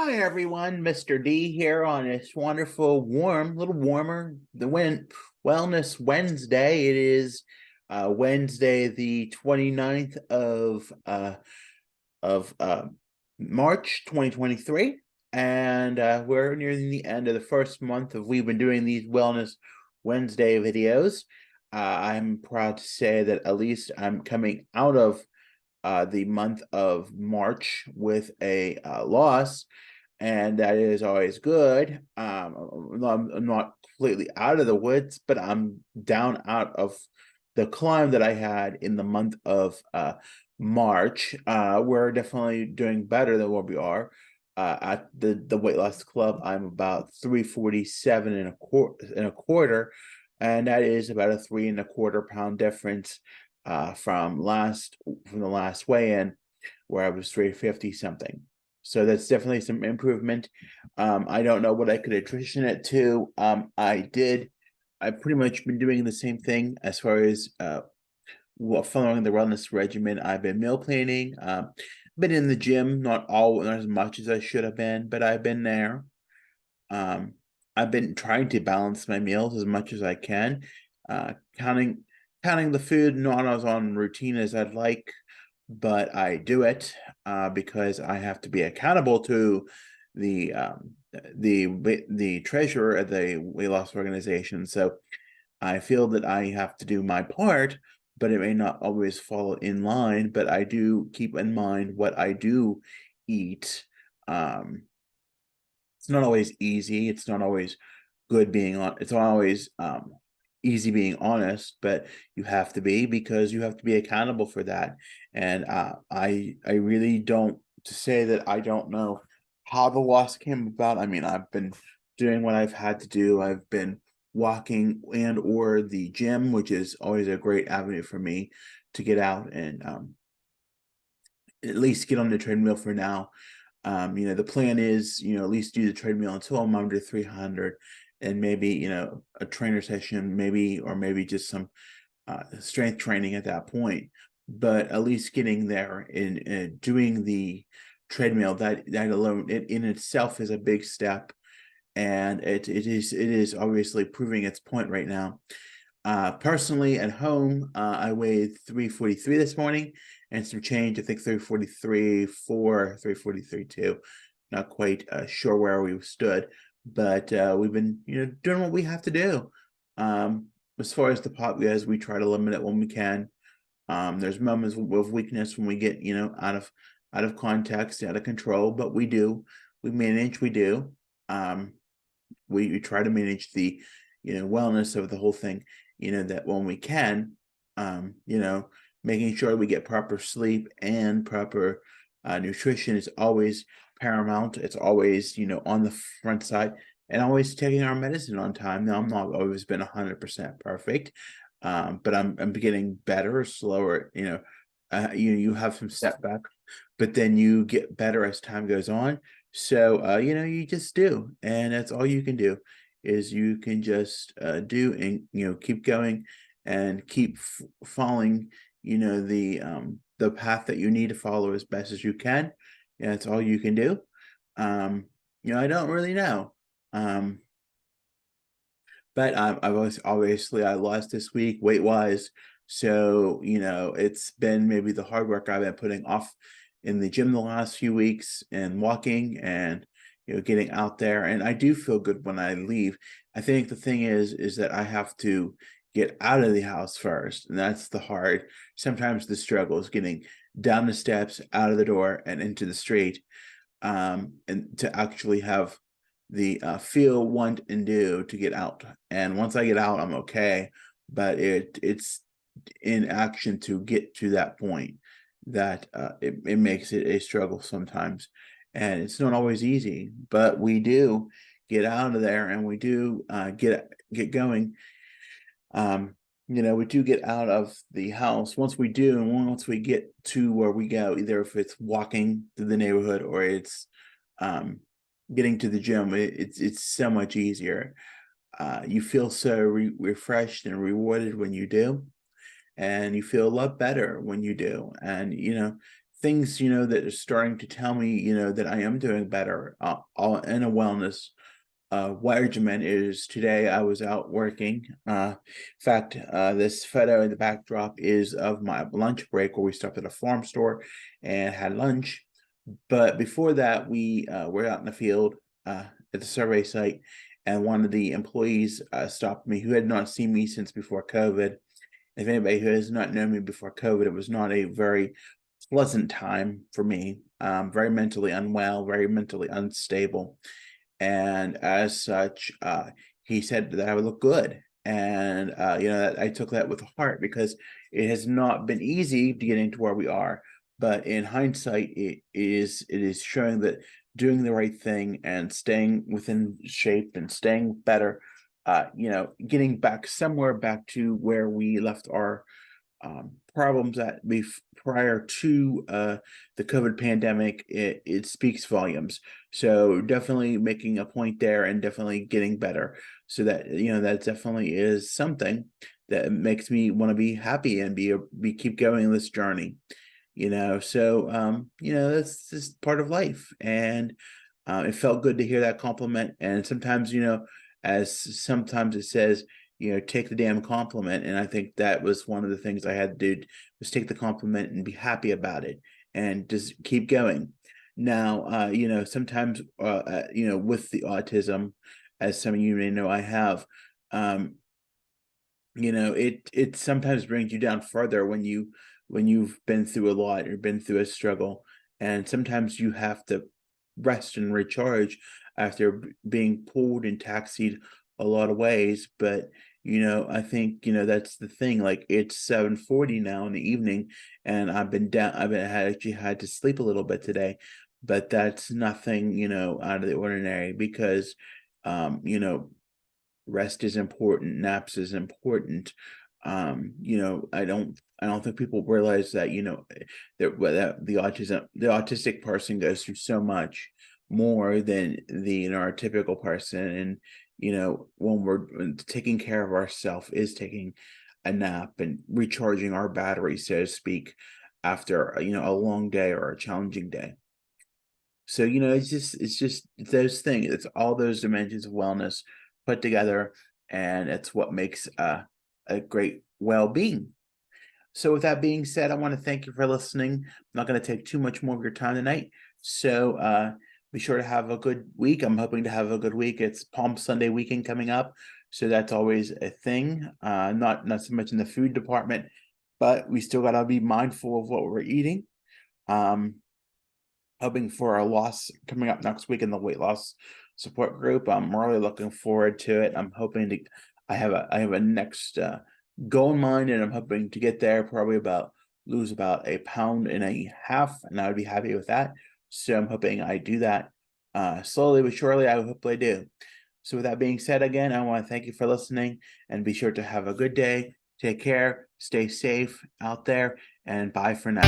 Hi everyone, Mr. D here on this wonderful, warm, little warmer, Wellness Wednesday. It is Wednesday, the 29th of March 2023, and we're nearing the end of the first month of we've been doing these Wellness Wednesday videos. I'm proud to say that at least I'm coming out of the month of March with a loss, and that is always good. I'm not completely out of the woods, but I'm down out of the climb that I had in the month of March. We're definitely doing better than what we are. At the weight loss club, I'm about 347 and a quarter, and that is about a 3.25 pound difference from the last weigh-in, where I was 350 something. So that's definitely some improvement. I don't know what I could attrition it to. I've pretty much been doing the same thing as far as following the wellness regimen. I've been meal planning, been in the gym, not as much as I should have been, but I've been there. I've been trying to balance my meals as much as I can, uh, counting counting the food, not as on routine as I'd like, but I do it because I have to be accountable to the the treasurer of the weight loss organization. So I feel that I have to do my part, but it may not always fall in line. But I do keep in mind what I do eat. Um, it's not always easy. It's not always good being on. It's not always easy being honest, but you have to be, because you have to be accountable for that. And I really don't, to say that I don't know how the loss came about. I mean, I've been doing what I've had to do. I've been walking and or the gym, which is always a great avenue for me to get out and at least get on the treadmill for now. The plan is, at least do the treadmill until I'm under 300, and maybe, a trainer session, maybe just some strength training at that point. But at least getting there and doing the treadmill, that alone, it in itself is a big step, and it is obviously proving its point right now. Personally, at home, I weighed 343 this morning and some change. I think 343, 4, 343, 2. Not quite sure where we stood, but we've been, doing what we have to do. As far as the pop goes, we try to limit it when we can. There's moments of weakness when we get, out of context, out of control, but we manage, we do. We try to manage the, wellness of the whole thing, that when we can, making sure we get proper sleep and proper nutrition is always paramount. It's always, on the front side, and always taking our medicine on time. Now, I'm not always been 100% perfect, but I'm getting better, slower. You have some setbacks, but then you get better as time goes on. So you just do, and that's all you can do, is you can just do, and keep going and keep following, the path that you need to follow as best as you can. Yeah, that's all you can do. I don't really know. Um, but I've obviously I lost this week weight wise. So, it's been maybe the hard work I've been putting off in the gym the last few weeks, and walking, and, getting out there. And I do feel good when I leave. I think the thing is that I have to get out of the house first. And that's sometimes the struggle is getting down the steps, out of the door, and into the street. And to actually have the feel, want, and do to get out. And once I get out, I'm okay. But it's in action to get to that point that it makes it a struggle sometimes. And it's not always easy, but we do get out of there, and we do get going. We do get out of the house. Once we do, and once we get to where we go, either if it's walking through the neighborhood or it's um, getting to the gym, it's so much easier. You feel so refreshed and rewarded when you do, and you feel a lot better when you do. And things, that are starting to tell me, that I am doing better, all in a wellness regimen is today I was out working. In fact, this photo in the backdrop is of my lunch break where we stopped at a farm store and had lunch. But before that, we were out in the field at the survey site, and one of the employees stopped me who had not seen me since before COVID. If anybody who has not known me before COVID, it was not a very pleasant time for me. Very mentally unwell, very mentally unstable, and as such, he said that I would look good, and I took that with heart because it has not been easy to get into where we are. But in hindsight, it is showing that doing the right thing and staying within shape and staying better, getting back somewhere back to where we left our problems that prior to the COVID pandemic, it speaks volumes. So definitely making a point there and definitely getting better. So that that definitely is something that makes me want to be happy and be keep going this journey. So that's just part of life, and it felt good to hear that compliment. And sometimes as sometimes it says, take the damn compliment. And I think that was one of the things I had to do, was take the compliment and be happy about it and just keep going. Now, sometimes, with the autism, as some of you may know, I have, it sometimes brings you down further when you've been through a lot or been through a struggle. And sometimes you have to rest and recharge after being pulled and taxied a lot of ways. But I think that's the thing. Like, it's 7:40 now in the evening, and actually had to sleep a little bit today, but that's nothing out of the ordinary, because rest is important, naps is important. I don't think people realize that that the autistic person goes through so much more than the neurotypical person. And when we're taking care of ourselves is taking a nap and recharging our battery, so to speak, after a long day or a challenging day. So it's just those things. It's all those dimensions of wellness put together, and it's what makes a great well-being. So with that being said, I want to thank you for listening. I'm not going to take too much more of your time tonight. So be sure to have a good week. I'm hoping to have a good week. It's Palm Sunday weekend coming up, so that's always a thing. Not so much in the food department, but we still got to be mindful of what we're eating. Hoping for a loss coming up next week in the weight loss support group. I'm really looking forward to it. I'm hoping to. I have a next goal in mind, and I'm hoping to get there. Probably lose about 1.5 pounds, and I would be happy with that. So I'm hoping I do that slowly but surely. I hope I do. So with that being said, again, I want to thank you for listening, and be sure to have a good day. Take care, stay safe out there, and bye for now.